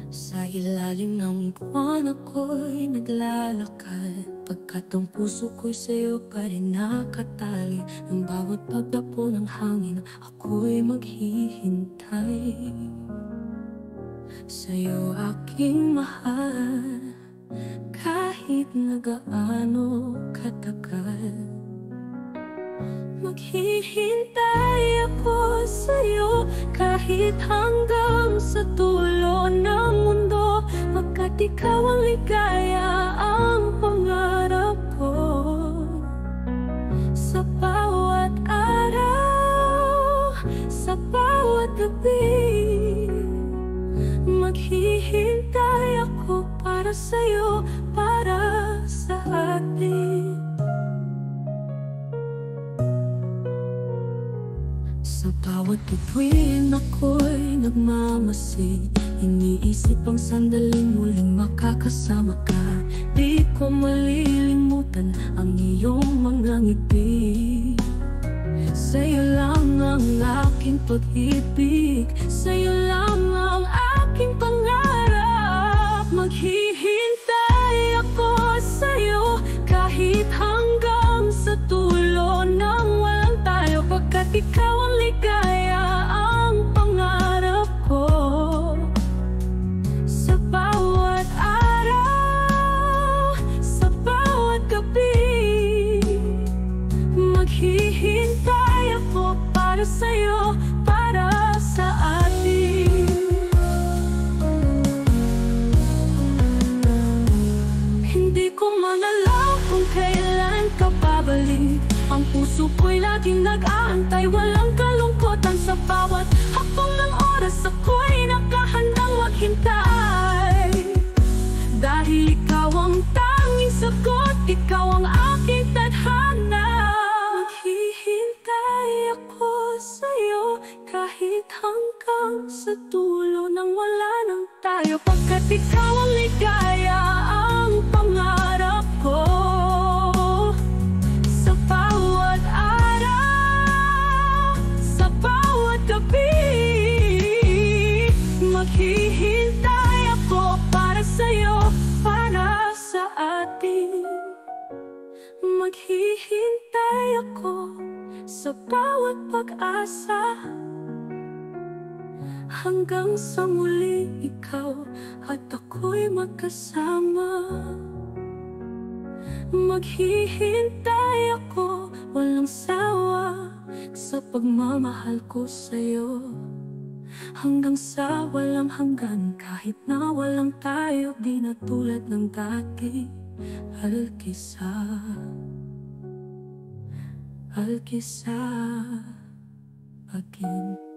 Sa ilalim ng buwan ako'y naglalakad, pagkat ang puso ko'y sa'yo pa rin nakatali. Ng bawat pagdapo ng hangin, ako'y maghihintay sa'yo aking mahal, kahit na gaano katagal. Maghihintay ako sa'yo kahit hanggang sa dulo ng mundo, pagkat ikaw ang ligaya, ang pangarap ko. Sa bawat araw, sa bawat gabi, maghihintay ako para sa'yo, para sa atin. Sa bawat bituin ako'y nagmamasid, iniisip ang sandaling muling makakasama ka. Di ko malilimutan ang iyong mga ngiti. Sa'yo lang ang aking pag-ibig, sa'yo lang ang aking pangarap. Maghihintay ako sa'yo kahit hanggang sa dulo ng walang tayo, pagkat ikaw ang ligaya, ang pangarap ko. Sa bawat araw, sa bawat gabi, maghihintay ako para sa'yo, para sa atin. Hindi ko man alam kung kailan ka babalik, ang puso ko'y laging nag-aantay, walang kalungkutan sa bawat hakbang ng oras. Ako'y nakahandang maghintay, dahil ikaw ang tanging sagot, ikaw ang aking tadhana. Maghihintay ako sa'yo kahit hanggang sa dulo ng wala nang tayo, pagkat ikaw ang ligaya, ang pangarap ko. Sa bawat araw, sa bawat gabi, maghihintay ako para sa'yo, para sa atin. Maghihintay ako sa bawat pag-asa, hanggang sa muli ikaw at ako'y magkasama. Maghihintay ako walang sawa sa pagmamahal ko sa'yo, hanggang sa walang hanggan. Kahit na walang tayo, di na tulad ng dati. Alkisa, alkisa again.